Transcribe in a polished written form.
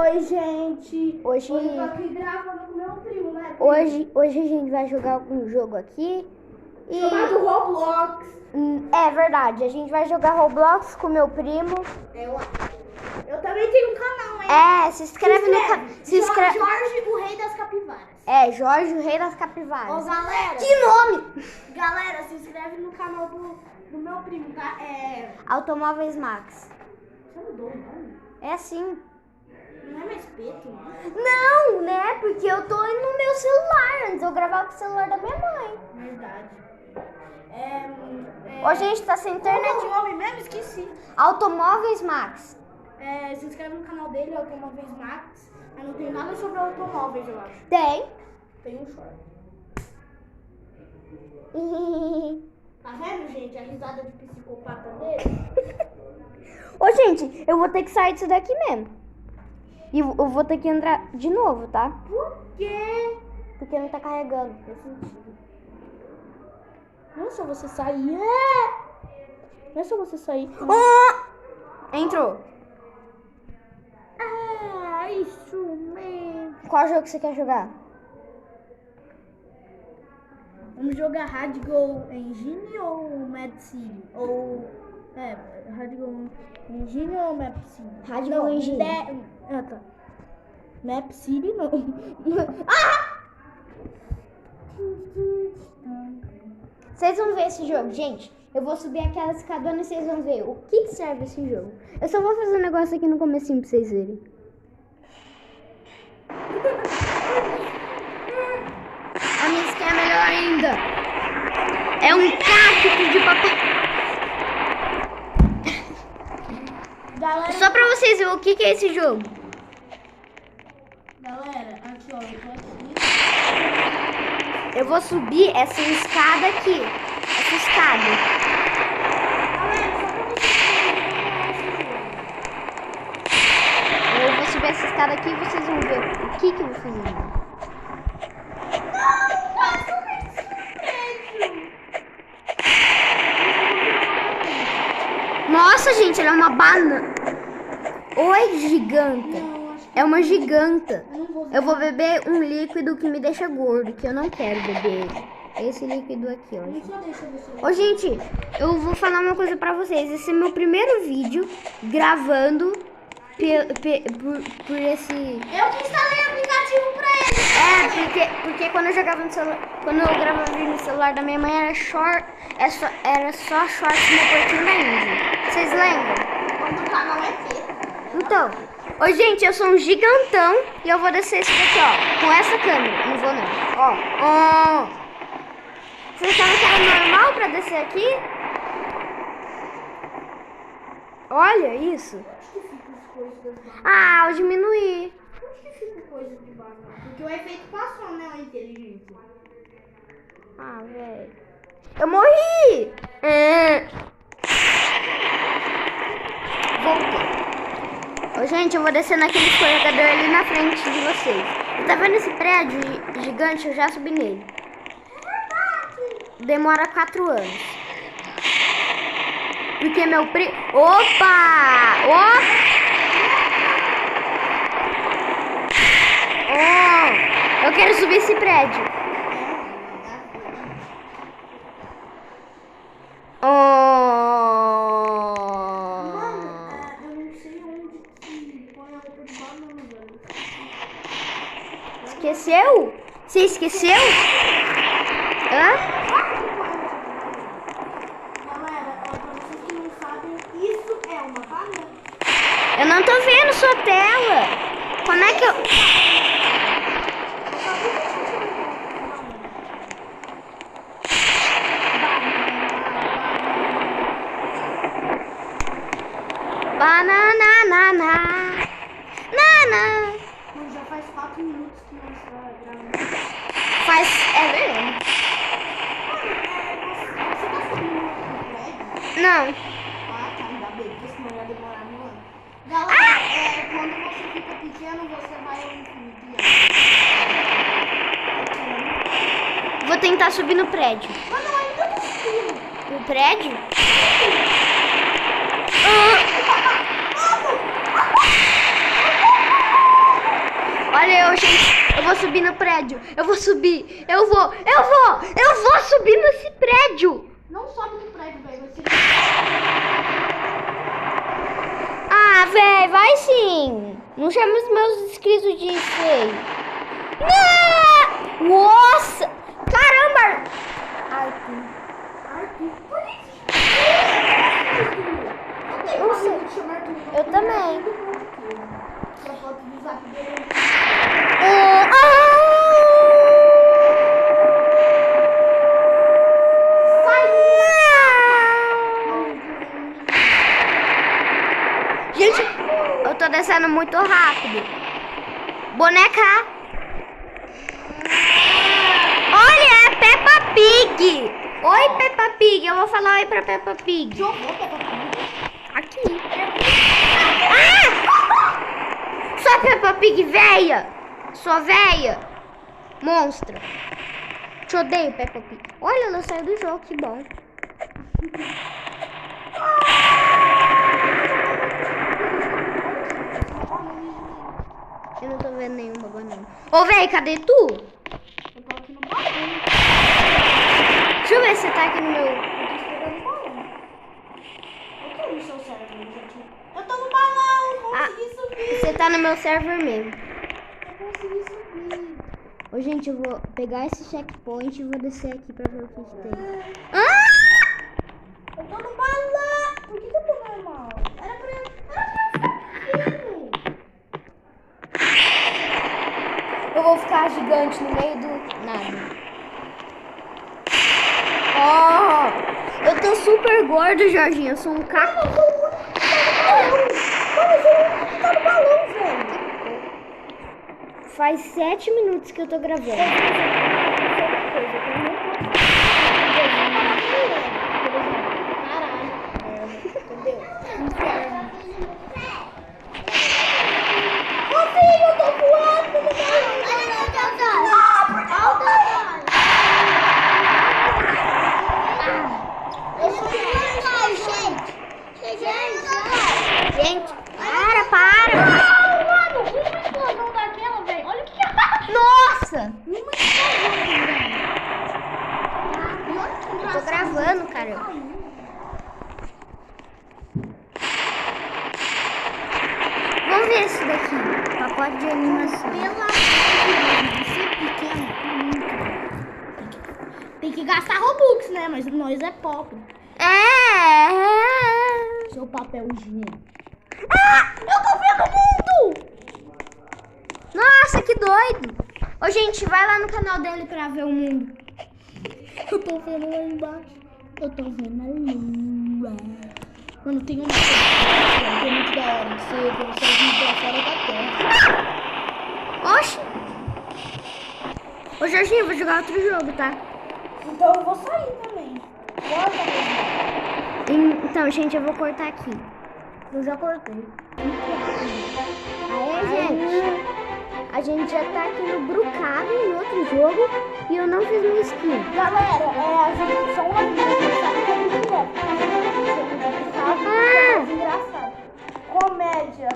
Oi, gente. Hoje eu tô aqui gravando com meu primo, né? Hoje a gente vai jogar um jogo aqui. Chamado Roblox. É verdade, a gente vai jogar Roblox com meu primo. Eu também tenho um canal, hein? Se inscreve no canal. Jorge, o Rei das Capivaras. Jorge, o Rei das Capivaras. Ô, galera. Que nome! Galera, se inscreve no canal do meu primo, tá? Automóveis Max. Você mudou o nome? É assim. Não é mais Peto, né? Não, né? Porque eu tô no meu celular. Antes eu gravava com o celular da minha mãe. Verdade. Hoje a gente tá sem internet. Qual é o nome mesmo? Esqueci. Automóveis Max. Se inscreve no canal dele, Automóveis Max. Eu não tenho nada sobre automóveis, eu acho. Tem. Tem um short. Tá vendo, gente? A risada de psicopata dele. Ô, gente, eu vou ter que sair disso daqui mesmo. E eu vou ter que entrar de novo, tá? Por quê? Porque não tá carregando. Faz sentido. Não é só você sair. Não é só você sair. Entrou. Isso mesmo. Qual jogo você quer jogar? Vamos jogar Radical Engine ou Mad City? Radical Engine ou Map City? Radical Engine. Tá. Map City não. Vocês vão ver esse jogo, gente. Eu vou subir aquela escadona e vocês vão ver o que serve esse jogo. Eu só vou fazer um negócio aqui no comecinho pra vocês verem. A minha skin é melhor ainda. É um cacto de papai. Galera, Só pra vocês verem o que é esse jogo. Galera, aqui ó, eu tô aqui. Eu vou subir essa escada aqui. Essa escada. Galera, só pra vocês Eu vou subir essa escada aqui e vocês vão ver o que eu vou fazer. Nossa, gente, ela é uma banana. Oi, giganta. É uma giganta. Eu vou beber um líquido que me deixa gordo, que eu não quero beber. Esse líquido aqui, ó. Ô, gente, eu vou falar uma coisa pra vocês. Esse é meu primeiro vídeo gravando por esse... Eu que instalei o aplicativo pra ele. Porque quando eu jogava no celular, quando eu gravava no celular da minha mãe era só shorts no Porquinho da Índia. Vocês lembram? Quando o canal é feio. Então, ô gente, eu sou um gigantão e eu vou descer isso daqui, ó, com essa câmera. Não vou não. Ó. Vocês achavam que era normal pra descer aqui? Olha isso. Eu diminuí. Onde que fica coisa de baixo? Porque o efeito passou, né? O inteligente. Velho. Eu morri! Voltei. Ô, gente, eu vou descer naquele escorregador ali na frente de vocês. Tá vendo esse prédio gigante? Eu já subi nele. Demora 4 anos. Porque meu primo... Eu quero subir esse prédio. Eu não sei onde que põe a roupa de banana, velho. Esqueceu? Você esqueceu? Hã? Galera, pra vocês que não sabem, isso é uma banana. Eu não tô vendo sua tela. Como é que eu... Banana, nana. Mas já faz 4 minutos que nós estamos gravando. É verdade. Você tá subindo no prédio? Não. Tá, ainda bem, porque senão ia demorar um ano. Galera, quando você fica pequeno, você vai ao infinito. Vou tentar subir no prédio. Mas não, ainda não subiu. No prédio? Olha eu, gente. Eu vou subir no prédio. Eu vou subir. Eu vou subir nesse prédio. Não sobe no prédio, velho. Vai ser... Ah, velho, vai sim. Não chama os meus inscritos de feio. Não! Nossa! Caramba! Arthur. Não sei. Chamar tudo. Eu também. A foto do zap dele. Gente, eu tô descendo muito rápido. Boneca. Olha, é Peppa Pig. Oi, Peppa Pig. Eu vou falar oi pra Peppa Pig. Jogou Peppa Pig. Aqui. Ah! Só Peppa Pig véia. Sua véia. Monstra. Te odeio, Peppa Pig. Olha, ela saiu do jogo, que bom. Eu não tô vendo nenhuma banana. Ô, véi, cadê tu? Eu tô aqui no balão. Deixa eu ver se você tá aqui no meu... Eu tô esperando o balão. Eu tô no seu cérebro, gente. Eu tô no balão, consegui subir. Você tá no meu server mesmo. Eu consegui subir. Ô, gente, eu vou pegar esse checkpoint e vou descer aqui pra ver o que tem. Eu tô no balão. Por que eu tô normal? Era pra eu subir. Eu vou ficar gigante no meio do nada. Oh, eu tô super gordo, Jorginho. Eu sou um caco. Tá no balão, velho. Faz 7 minutos que eu tô gravando. Caralho. Entendeu? Inferno. Ô filho, eu tô voando no balão. Olha meu Deus. Eu sou gente. Gente, para. Mano, uma explosão daquela, velho. Olha o que Nossa! uma explosão, velho. Eu tô gravando, cara. Vamos ver esse daqui. Pacote de animação. Pelo amor de Deus, você é pequeno. Tem que gastar Robux, né? Mas nós é pobre. Seu papel higiênico. Eu tô vendo o mundo! Nossa, que doido! Ô, gente, vai lá no canal dele pra ver o mundo. Eu tô vendo lá embaixo. Eu tô vendo a lua. Mano, tem uma coisa que é muito da hora. Que você consegue ir pra fora da terra. Oxi! Ô, Jorginho, eu vou jogar outro jogo, tá? Então eu vou sair também. Bora, Então, gente, eu vou cortar aqui. eu já cortei. Aí, gente, a gente já tá aqui no Brookhaven, em outro jogo, e eu não fiz minha skin. Galera, a gente só uma vez sabe que é muito engraçado. Ah! Engraçado. Comédia.